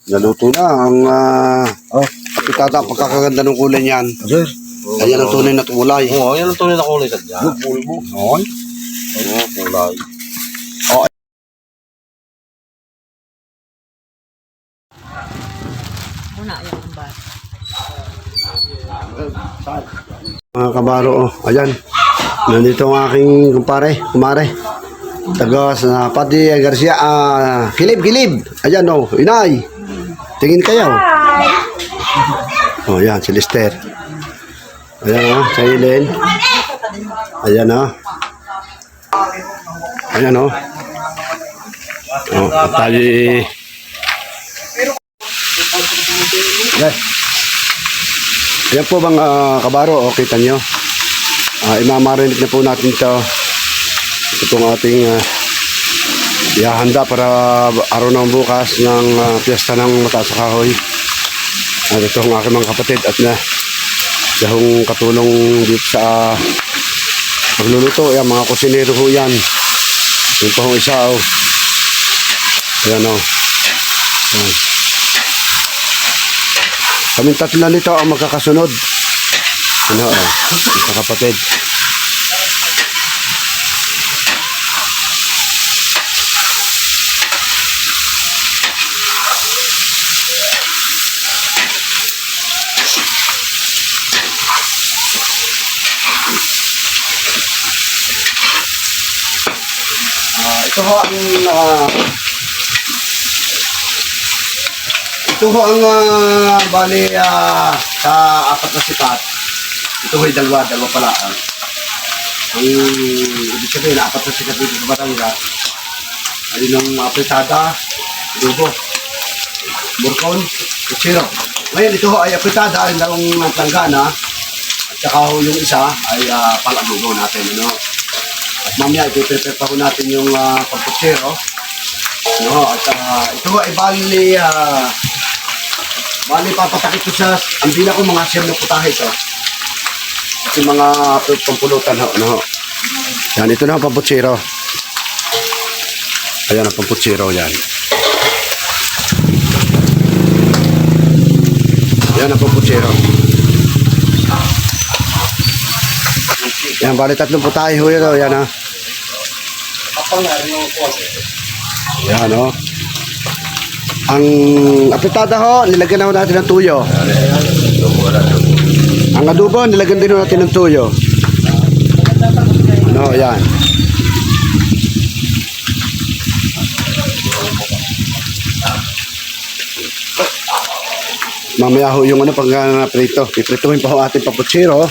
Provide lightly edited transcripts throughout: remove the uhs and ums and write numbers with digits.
Naluto na ang pitata, pagkakaganda ng kulay niyan. Sir. Ayan ang tunay na kulay. Oo, yan ang tunay na kulay sadya. Bulbo. Noon. Oo, kulay. Una yung ambar. Mga kabaro, ayan. Nandito ang aking kumare. Taga sa Pati Garcia, Kilib. Ayan inay. Tingin kayo. Ayan, si Lister. Ayan si Eileen. Ayan Ayan tayo. Ayan po bang kabaro, kita nyo. Imamarinig na po natin ito. Ito pong ating ihahanda para araw ng bukas ng piyesta ng Mataas sa Kahoy. At ito ang aking mga kapatid at siya hong katulong dito sa pagluluto. Ayan, mga kusinero ho yan. Yung pa hong isa Ayan Ayan. Kaming tatlo nito ang magkakasunod. Isa kapatid. Ito ho ang bali sa apat na sikat. Ito ho ay dalawa pala. Ang ibig sabihin, apat na sikat dito sa Batangas. Alin ang apritada, dugo, burkon, kutsiro. Ngayon ito ho ay apritada, alin lang ang tanggana. At saka ho yung isa ay pang-adugo natin. At mamaya ipiprepare pa ho natin yung pang-kutsiro. At ito ho ay bali papatakit ko sa ambila ko mga siyam na putahe ito. Kasi mga pampulutan Yan, ito na ang pamputsiro. Ayan ang pamputsiro yan. Yan ang pamputsiro. Yan, bali 3 putahe ho yan yan Yan Ang apitada ho, nilagyan na ho natin ng tuyo. Ang adobo, nilagyan din ho natin ng tuyo. Yan. Mamaya ho yung pag prito. Piprituhin pa ho ating paputsiro.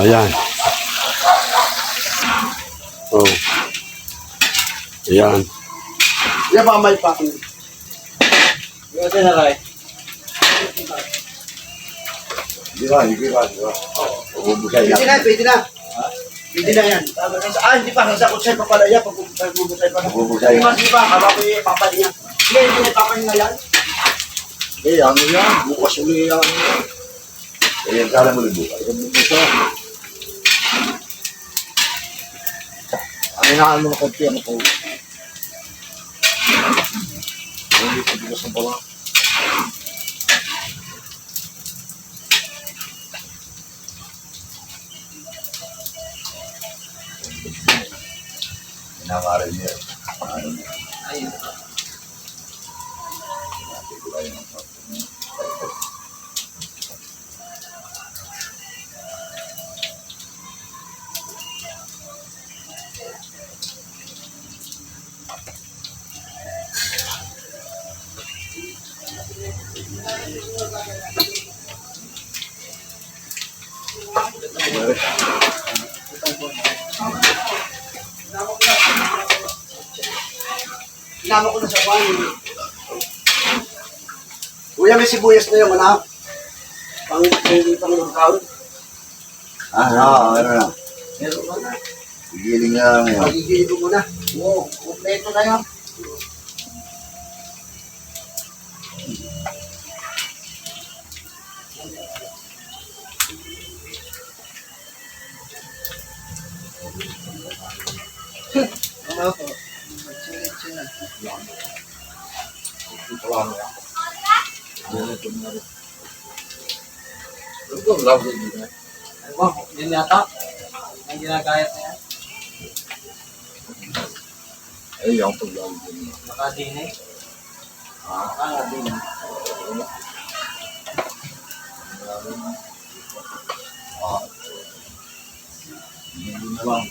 Yan. Ayan. Yan ba may pa? Yung ito na kay? Di ba? Pwede na. Pwede na yan. Hindi pa. Nasa kutsay pa pala yan. Pagbubusay pa na. Mas di ba? Kala ko yung papali niya. Hindi na papali na yan. Ano yan? Bukas ulit yan. Ayan, kala mo rin bukas. Ang inaano na konti, po. Hindi ko bigas ng pala. Inamarin niya. Ayun. Inama ko na sa buwan. Kuya, may sibuyas na yung anak. Pang-lungkaw. Ano na. Meron ba na? Gigiling nga lang yan. Magigilid mo na. Oo, kompleto na yan. Ito lang ako. Ito na rin. Ito ang labo dito. Ano ba? Yun yata. Ang ginagayat na yan. Ay, yung paglabo dito. Nakadinay. Nakadinay. Hindi na lang.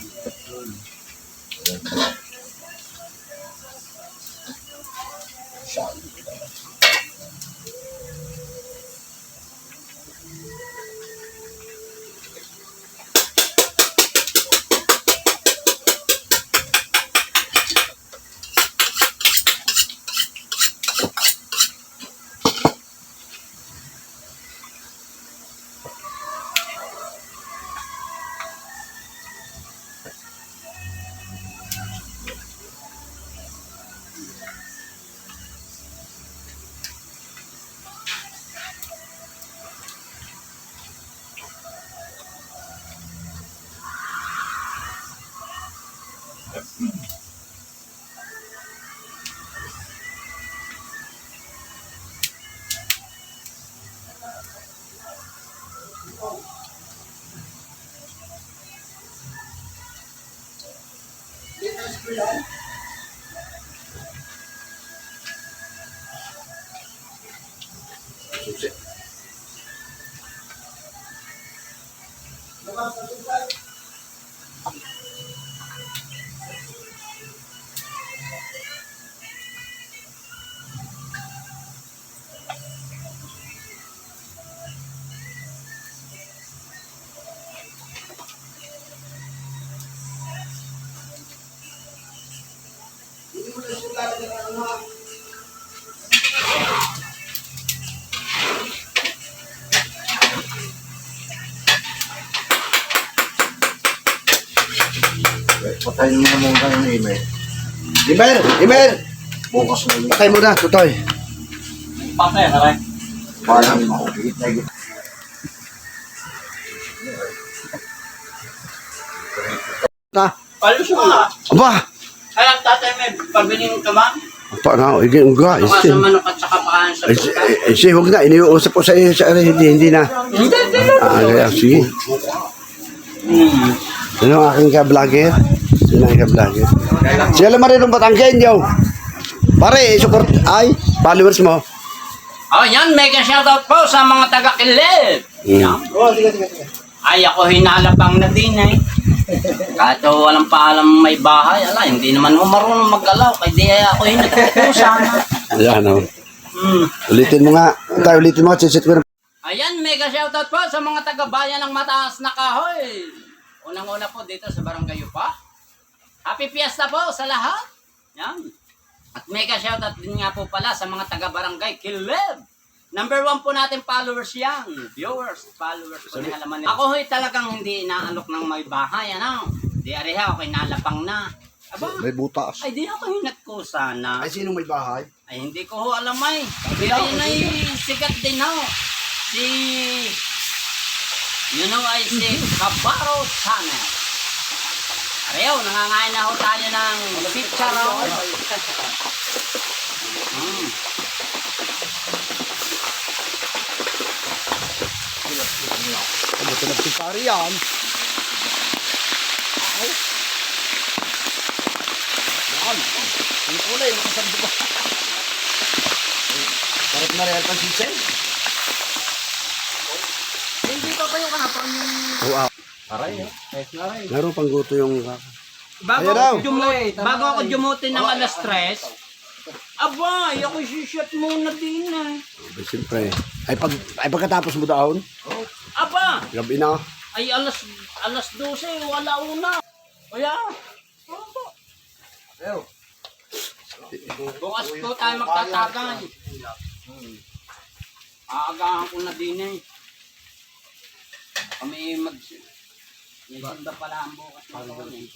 Susi. Patayin mo na muna yung email. Imer! Imer! Bukas na yun. Patay mo na, tutoy. Patay, naray. Parang makukikit na yun. Ta. Palusyo nga. Aba! Kaya tatay may pabiling ka ba? Apa na, igi uga. Tumas sa manok at saka paan sa puta. Sige, huwag na. Iniuusap ko sa iyo. Hindi na. Hindi, hindi. Kaya, sige. Sino ang aking ka-vlogger? Sino ang ka-vlogger? Siya lang marinong Batanggen, yo. Pare, support. Ay, followers mo. Oh, yan, mega shoutout po sa mga taga-Kilid. Yan. Ay, ako hinalapang na din eh. Kahit walang paalam may bahay, ala, hindi naman ako marunong mag-alaw. Kaya di ako hinatutusan. Ayan, o. Ulitin mo nga. Tayo, ulitin mo. Sisit ko na. Ayan, mega shoutout po sa mga taga-bayan ng Mataas na Kahoy. Unang-una po dito sa Barangay Upa. Happy Fiesta po sa lahat. Yan. At mega shoutout din nga po pala sa mga taga-Barangay Kilid. Number 1 po natin followers yan. Viewers, followers po ni Halaman. Ako ho'y talagang hindi inaalok ng may bahay, ano? Di areha, ako'y nalapang na. Aba, May butas. ay di ako hinatkusa na. Ay, sino may bahay? Ay, hindi ko ho alam ay. Ayun ay sikat din ho. Si... Yun ho ay si Kabaro Channel. Ariyo, nangangain na ho tayo ng pizza roll. Ano ito nagpipari yan? Yan. Ang kulay, nakasabdo ba? Parang na rin ang sisay. Hindi pa kayo kahapon yung... Oo, Aray, aray. meron pang guto yung... Bago Ayan daw. ako jumutin ng alas 3, abay, ako sisiyat muna din eh. Siyempre. Ay, pagkatapos mo daon, Aba, gabi na. ay alas 12, wala una. Kaya, bukas po tayo magtatagay. Aagahan ko na din eh. Kami may sunda pala ang bukas na taon eh.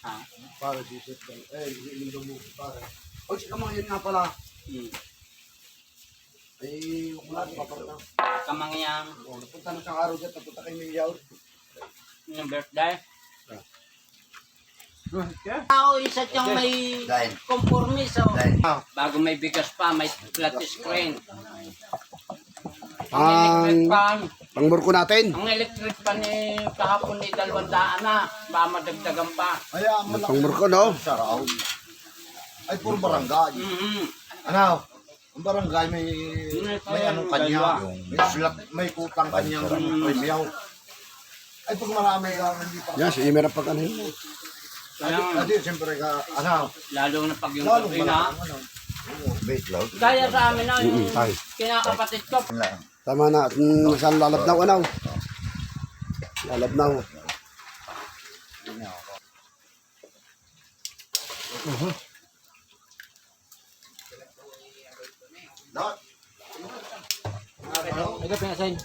Ha? Para sisit ka. Hindi mo para. O, sika mga yun nga pala. Ay, wala, paparang. Kamangyang Napunta na siyang araw dyan, napunta kay Mayaw. yung birthday. Tao isa siyang may Dahil. compromise. So, Dahil. bago may bigas pa, may flat screen. Ang Electric pan. pangmurko natin. Ang electric pan ni kahapon ni 200 na. Baka madagdagan pa. Kaya Ang pangmurko, no? Saraw. Ay, puro barangay. Ano? Ang barangay may anong kanya. May slot, may kutang kanyang premium. Ay, pag marami ka, hindi pa. Yan, si Imer ang pag-ano yun. Adi, siyempre ka, ano? Lalo na pag yung Lalo ina. Bait loud. Gaya sa amin na yung Ay. kinakapatid ko. Tama na. Saan lalabnaw, ano? Lalabnaw. Lahat. Ito pinasin.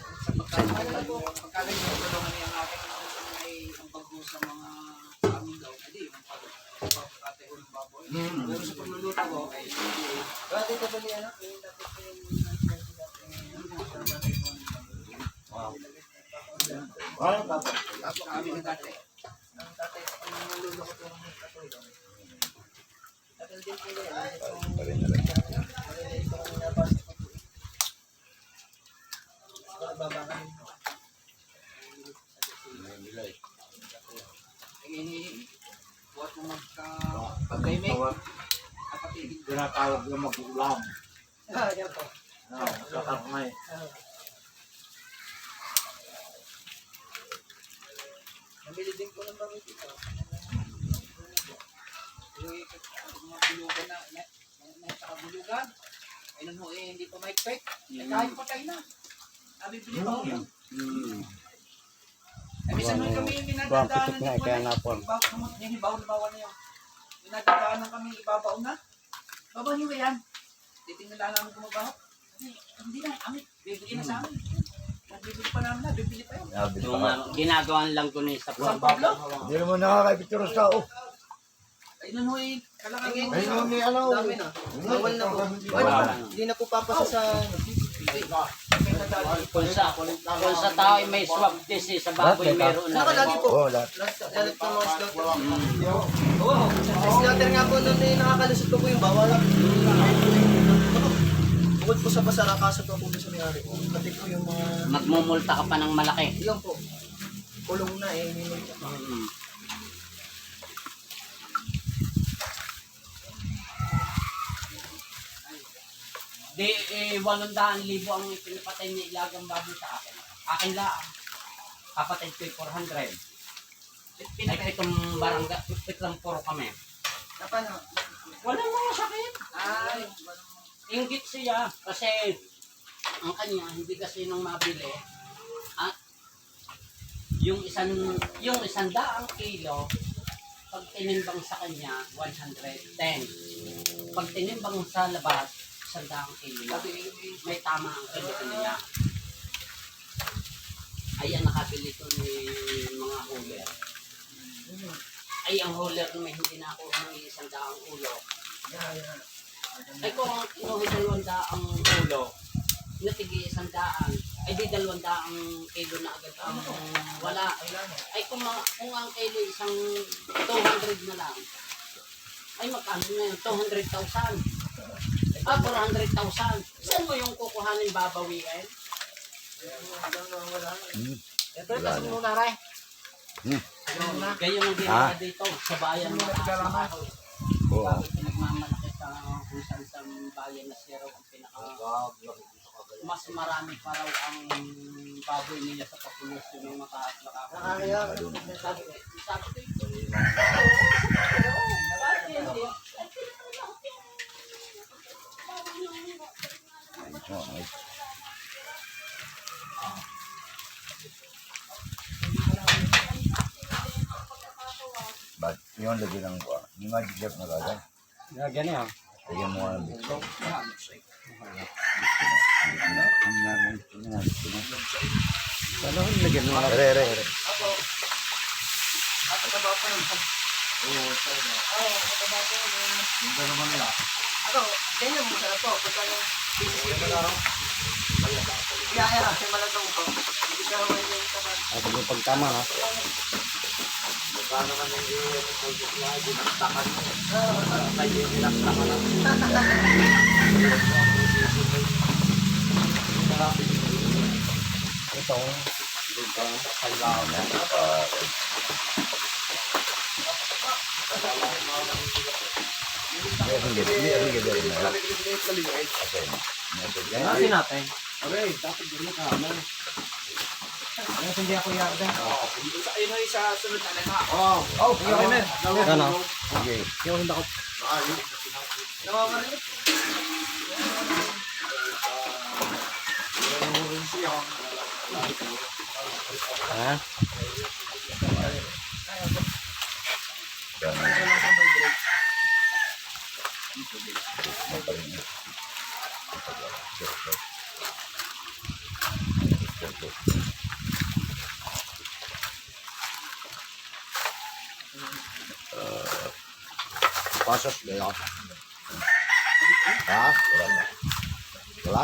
Tinatawag na mag-ulam. Kakakmay. Namili din ko ng baril dito. Yung mga bulugan na nakabulugan. Ay nun ho, hindi pa may pek. Kahit patay na. Nabibili pa ho yun. Minsan nun kami minadadaanan ng yung hibaw-hibawan na yun. Minadadaanan kami ibabaw na. Babaw niyo ba yan? Titingnan lang namin kumabaho. Hindi na, amit. Bibili na sa amin. Bibili pa namin na, bibili pa yun. Yung ginagawa lang ko ni sa San Pablo? Hindi naman nakakapicture sa tao. Ay nun ho, kalakang Ay, ano ni ano? dami na. Bawal na po. Hindi na po papasa sa... kung sa tao ay may swab disease, sa baboy meron na rin. Lagi po. Oo, lahat. Lahat ng mga slaughter. Oo. Sa slaughter nga po nun nakakalusot ko po yung bawal. Bukod po sa basarakaso po po sa may-ari. Pati po yung mga... Magmumulta ka pa ng malaki. Yun po. Kulong na eh. Di, 800,000 ang pinapatay ni Ilagang baboy sa akin. Akin lang. Kapatid ko 400. Ay, pitong barangay, pitong puro kami. Paano? Walang mga sakit. Ay. Inggit siya. Kasi, ang kanya, hindi kasi nung mabili, yung isang daang kilo, pag tinimbang sa kanya, 110. Pag tinimbang sa labas, 100 kilo. May tama ang kilo niya. Ayan, nakabili ko ni mga hauler. Ay, ang hauler may hindi na ako ng 100 ulo. Ay, kung kinuha 200 ang ulo, natigi 100, ay di 200 ang kilo na agad ang wala. Ay, kung ang kilo isang 200 na lang, ay magkano na yun? 200,000. 400,000. Saan mo yung kukuhanin babawiin? Ito, kasi muna rin. Ganyan ang ginawa dito sa bayan ng Asakahoy. Bakit pinagmamalaki sa kung saan sa bayan na zero ang pinaka... Mas marami pa raw ang baboy nila sa populasyon ng mataas na Nakakaya. Sabi ko, Ba't yun lagi ng kuha? Yung magic shop na kagad. Ganyan. Lagyan mo nga ng bitso. Ano, lagyan mo. Re. Ako, ganyan mo sarap po. Pagka yung Kaya, siya malatong po. Hindi ka naman yung kaman. At yung pagtama, ha? Baka naman hindi nagpuntos na, dinaktakan mo. Kayo dinaktakan na. Ito. Natin natin. Okay, dapat ganun ka. Hindi ako yarda. Ayun ay sa sunod na lima. Oh, Okay, men. Ano? Okay. Yung hindi ko. Nawawalan. Ha? Pasok na yun. Ha? Wala na. Wala?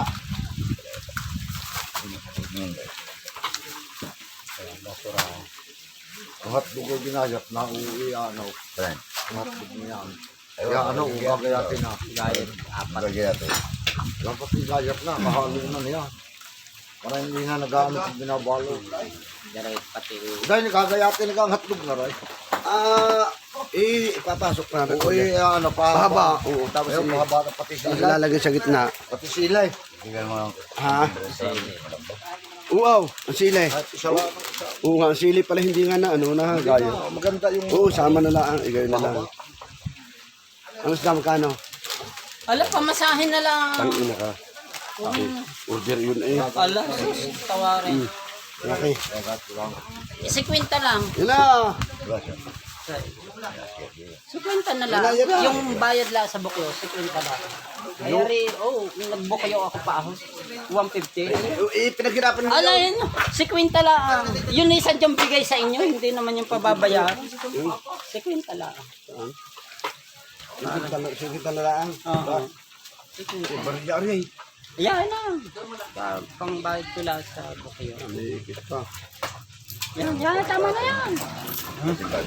Ang hotdog ko ginayat na uwi ano. Ang hotdog mo yan. Kaya ano, gagayatin na. Gayet, apat. Gagayatin. Dapat gagayat na, kahalo na niya. Para hindi na nag-ano kung binabalo. Direct pati. Dahil nagagayatin na ang hotdog na rin. Ipapasok na natin. Uy, ano, Pahaba. Oo, Tapos tapos mahaba na pati sila. ilalagay sa gitna. Pati sila eh. Ha? Wow, ang sili. At isa lang. Oo nga, ang sili pala hindi nga na ano na gayo. Maganda yung... Oo, sama na lang. Igayon na lang. Ano sa magkano? Ala, pamasahin na lang. Tangina ka. Okay. Order yun eh. Ala, tawarin. Okay. Isikwenta lang. Yun na. Sikwenta na lang. Yan na. Yung bayad lang sa bukyo, sikwenta lang. Ayari, nagbukyo ako pa ako. 150. Pinaghirapan mo. Ala yun, sikwenta lang. Yun na isang diyang bigay sa inyo, hindi naman yung pababayaran. Sikwenta lang. Sige talagaan. Oo. Bariyari. Yan na. Pangbayad ko lang sa bukyo. May kita. Yan, tama na yan.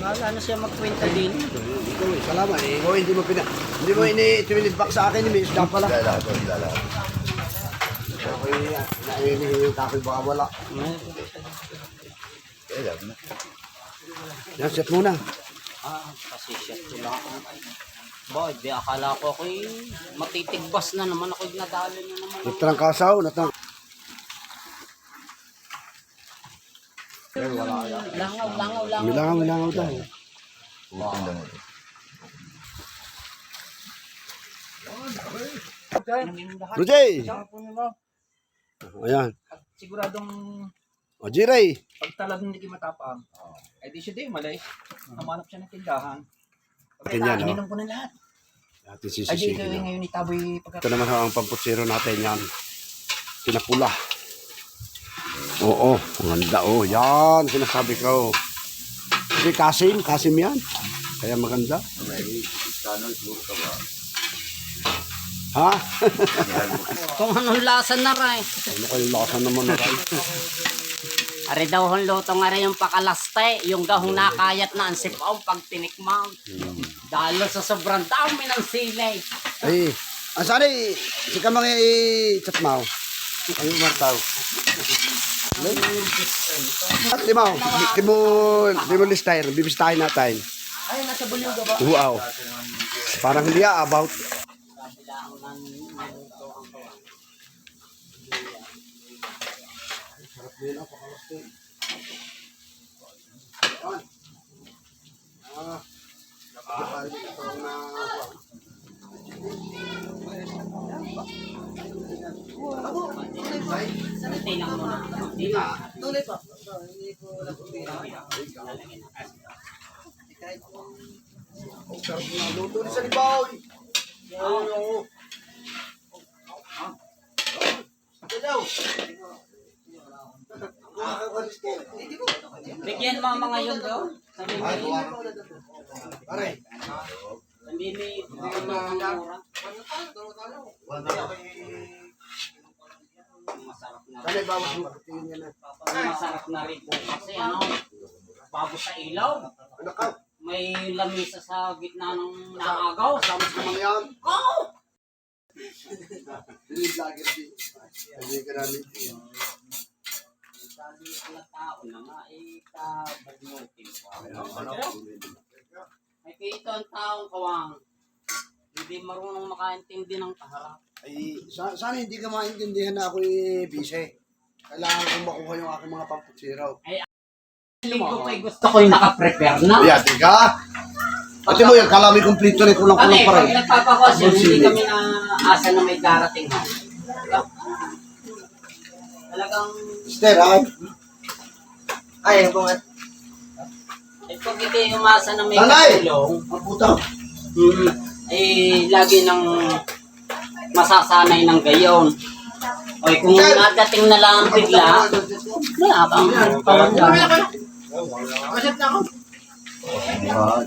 Wala na siya magkwenta din. Ikaw eh, salamat eh. Ikaw hindi mo ini-twinid back sa akin. May isda pala. Ilala. Okay, nainihin yung kakoy baka wala. Yan, set muna. Kasi siya lang ako. Boy, di akala ko ako'y matitigbas na naman ako'y nadalo na naman. Natrangkasaw, Langaw. Milangaw daw. Rujay! Ayan. Siguradong O, Jiray. pagtalab hindi kayo matapang. Eh di siya din, malay. Namanap siya ng tindahan. Ganyan, no? Ininom ko na lahat. Atin Ay di sisisihin. no? ngayon itaboy Ito naman ang pamputsero natin yan. Pinapula. Oo, ang ganda. Oh, yan. Sinasabi ko. Kasi Kasim yan. Kaya maganda. Ha? Kung anong lasa na rin. Ano kayo lasa naman na rin? Ari daw hong luto nga rin yung pakalaste, yung gahong nakayat na ang sipaw pag tinikmang. Dalo sa sobrang dami ng sili. Ay, asari, si kamang i-chat mo. Ang martaw. At limaw, di mo listahin, bibistahin natin. ay nasa bulyo ka ba? Wow. Parang hindi about. Santi lang muna. Tuloy pa. Luto ni sa libaw. Bigyan mo ang mga yun daw. Sabi mo yun. Aray. Sabi mo mura. Masarap na Kaya rin. bawas mo. Tingin yan na. Masarap na rin po kasi ano. Bago sa ilaw. may lamisa sa gitna ng naagaw. Sama sa mga Yan. oh! Hindi vlogger din. Hindi ka namin din. Sabi ang tao na nga, bagnutin ko. Ay, kito ang taong kawang. Hindi marunong makaintindi ng kaharap. Ay, sana hindi ka maintindihan na ako busy. Kailangan kong makuha yung aking mga pamputsiraw. Linggo ko gusto ko yung nakaprepare na. Yeah, tiga. Pati mo yung kalami kompleto rin kulang Kami, pa pag rin. nagpapakosyon, hindi kami na asa na may darating ha. Talagang, Mister, ay. Ay, kung eh, pag hindi umasa na may Tanay! katulong, Ang puta. eh, lagi nang masasanay ng gayon. O kung nadating na lang bigla, wala kang Kasit na ako.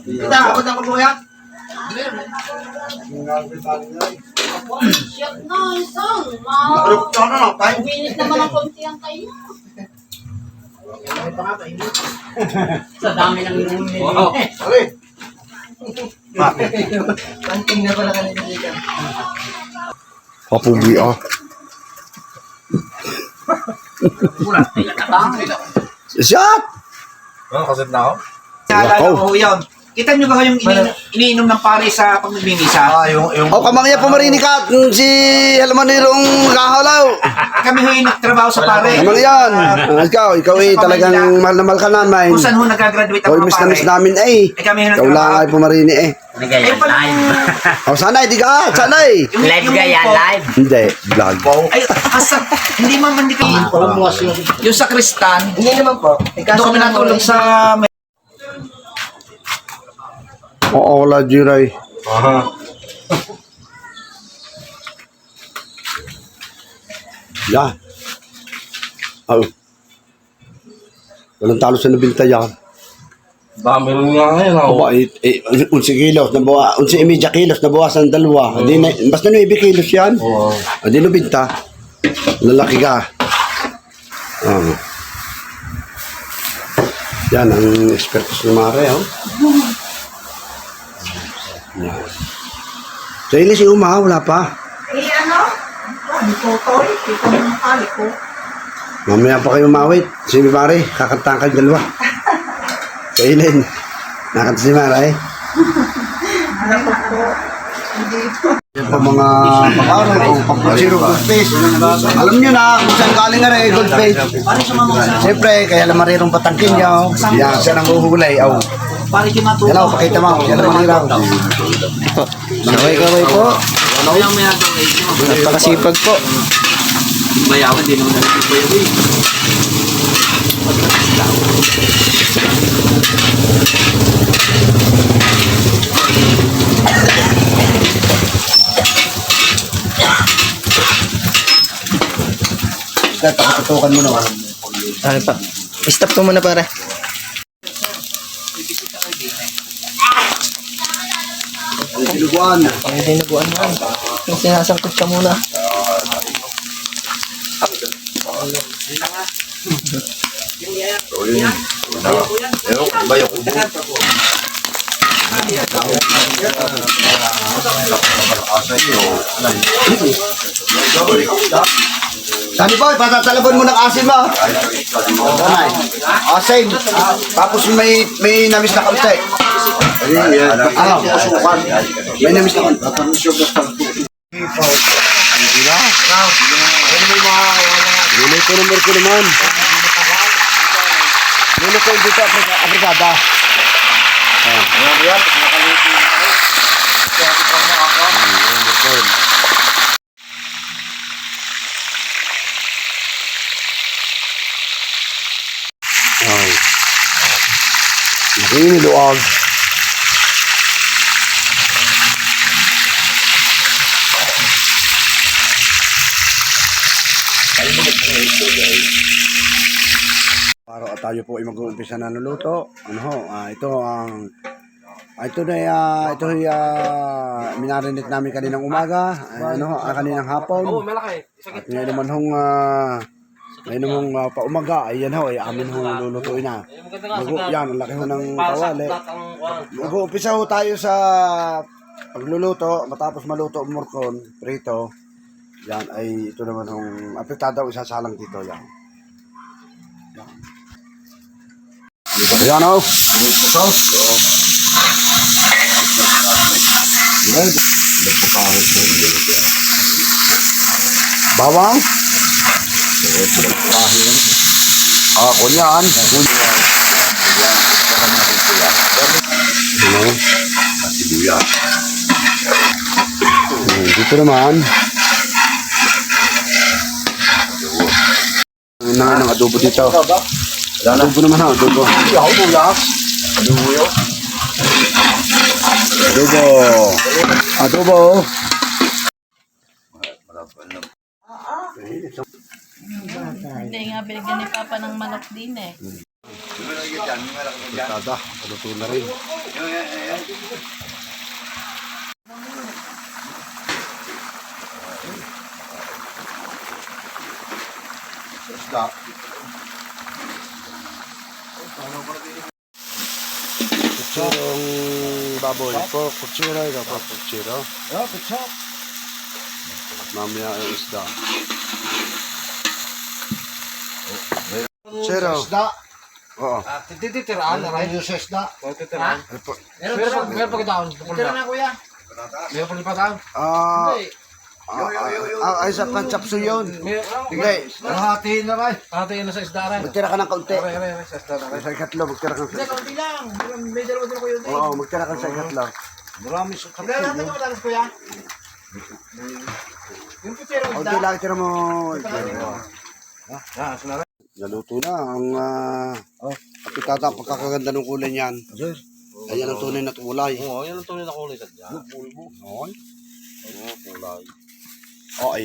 Kita, ako na ko kuya. shit na, isang, ano na, tayo? uminit naman ang konti ang kayo. Sa dami ng uminit. Sorry. Panting na pala kanina dito. Papugi ah. Shot! Kasit na ako? Naalala ko yun. Kita nyo ba yung iniinom ng pare sa pagmimisa? Yung... O kamangya pamarini ka si Halmanirong kahalaw. Kami ho yung nagtrabaho sa pare. Kamangyan. Ikaw eh talagang mahal na mahal ka namin. Kung saan ho nag-graduate ang Ikaw mga miss na pare. miss namin eh. Kami ho Ikaw lang ay pumarini eh. Nagaya live. O sana di ka, sana eh. Live gaya, live. Hindi, vlog. Ay, hindi man man di kayo. Yung sa Kristan, hindi naman po. Doon kami natulog sa... Oo, wala jiray. Yan. Oh. Walang talo sa nabinta yan. Dami rin nga ngayon. Aba, 11 kilos, 11 kilos, nabawasan dalawa. Hindi na, basta 9 kilos yan. Oo. Hindi nabinta. Lalaki ka. Oh. Yan, ang eksperto sa mare, oh. Yan. Sa ilis yung wala pa. Hindi po to. Kita mo ng pare ko. Mamaya pa kayo mawit. Si Mare, kakantahan kayo dalawa. Sa ilin. Nakanta si Mare. Yan po mga pag-aaral ko, pag-zero gold face. Alam nyo na kung saan galing nga rin gold face. Siyempre, kaya lamarirong patangkin nyo. Yan, siya nang uhulay. Aw. Pare ko natulog. Yan o, pakita mo. Yan lamariraw. Kaway po. Yung may nagawin. Napakasipag po. Bayawan din naman natin po yun. Kaya takatutukan mo naman. Ano pa? Stop ko muna para. Ang sinubuan. Pang dinuguan mo. Sinasangkot ka muna. Bayo ko. Sani boy, patatalabon mo ng asim mo. Sanay. Asim. Tapos may namis na kaunti. Ano? May namis na kaunti. Luluto ng Merko naman. Luluto dito Aprikada. Ay. Nakiniluag. Para tayo po ay mag-uumpisa na luluto. Ano ho? Ito ang minarinate namin kaninang umaga. Kaninang hapon. Oo, malaki. At ngayon naman hong Ngayon namang paumaga, ayan ho, ay amin ho lulutuin na. Yan, ang laki ho ng kawali. Mag-uumpisa ho tayo sa pagluluto, matapos maluto ang morcon, prito. Yan, ay ito naman hong apektado isasalang dito. Yan. Yan ho. Bawang. Kunyan. Dito naman. Ang adobo dito. Adobo naman ha, adobo. Adobo. Hindi nga binigyan ni Papa ng manok din eh. Tada, luto na rin. Isda. Kutsirong baboy po, kutsiro, ito po, kutsiro. Yeah, pizza. Mamaya ang isda. Kutsiro. Isda. Oo. Titiraan na rin yung sa isda. Meron pa kita. Tira na kuya. Meron pa lipat tayo. Ay sa kanchapso yun. Hindi. Hatiin na rin. Ate yun na sa isda rin. Magtira ka ng kaunti. Sa isda rin. Sa ikatlo, magtira ka Hindi, sa kaunti lang. May dalawa din ako yun. Oo, magtira ka sa ikatlo. Marami sa Wala natin yung matalas kuya. Yung putsero isda. Kaunti lang, tira mo. Ah, sinara. Naluto na ang kapitata pagkakaganda ng kulay niyan. Ayan ang tunay na kulay. Oo, yan ang tunay na kulay sadya. Okay. Oo, kulay. Oh, ay,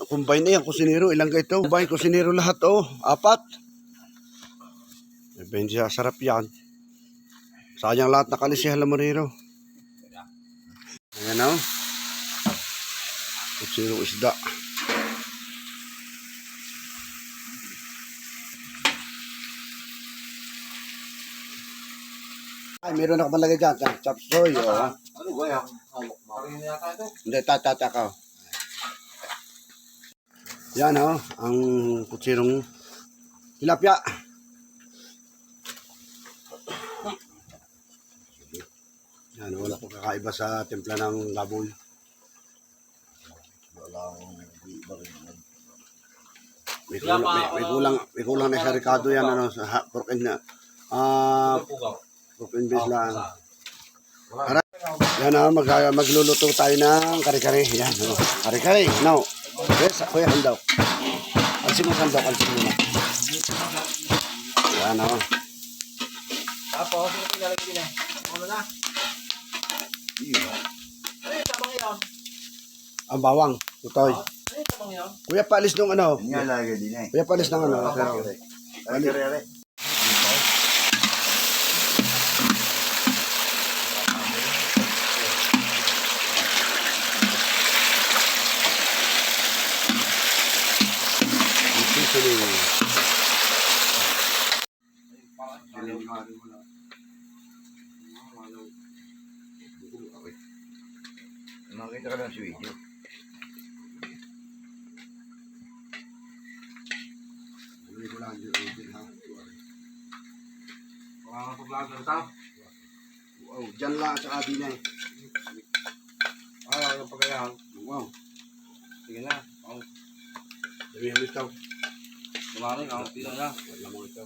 combine na yan, kusinero. Ilang ka ito? Combine, kusinero lahat, oh. 4. Depende sa sarap yan. Sayang lahat nakalisi halamarero. Ayan, oh. Kutsiro isda. Ay, meron ako malagay dyan. Chapsoy, oh. Ano ba yan? Hindi, tataka. Yan oh, ang kutsirong tilapia. Yan, wala ko kakaiba sa timpla ng baboy. May kulang na sa Ricardo yan, ano, sa pork and beef lang. Yan oh, magluluto tayo ng kare-kare. Yan oh, kare-kare. Now, yes, kuya handok. Alsin mo handok, alsin mo na. Yan oh. Tapos, ito pinalagay din eh. Ano na? Ano yung tabang yun? Ang bawang, tutoy. Ano yung tabang yun? Kuya paalis nung ano. Nga lagi din eh. Kuya paalis ng ano. Kare-kare. Makita ka lang sa video. Wow, dyan lang sa kabina eh. Ah, yung pagkayaan. Wow, Sige na. dami-dami ito. Lumaring, ang tila na. Wala mo ito.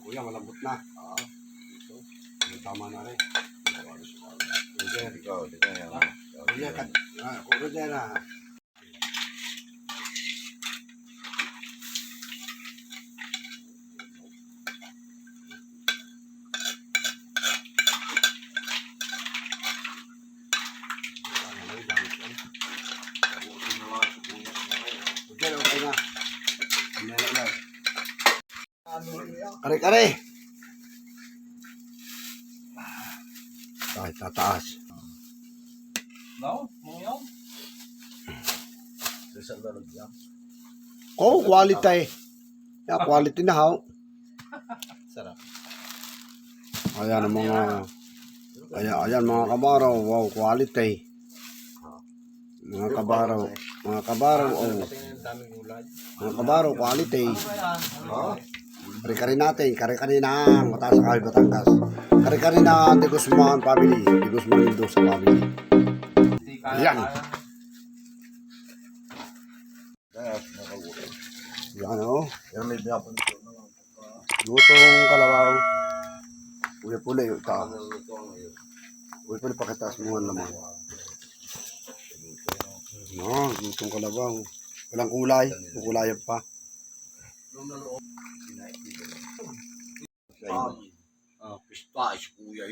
Kuya, malambot na. Ito. Tama na rin. Ikaw, di ka yan. Kuya, kuro dyan ah. Okay, okay na. Kare-kare. Kahit tataas. No? Ano yun? Oh, quality. Yeah, quality na haw. Sarap. Ayan ang mga ayan mga kabaraw, wow, quality. Mga kabaraw, oh. Mga kabaraw, quality. Kari-kari natin, kari-kari na mataas sa Kahoy, Batangas. Kari-kari na De Guzman family, De Guzman Mendoza family. Yan. Yan oh. Yan may biyapon. Lutong kalabaw. Uli-puli yung ita. Uli-puli pakitas mo ang laman. No, lutong kalabaw. Walang kulay. Kukulayan pa. Pistas, kuya,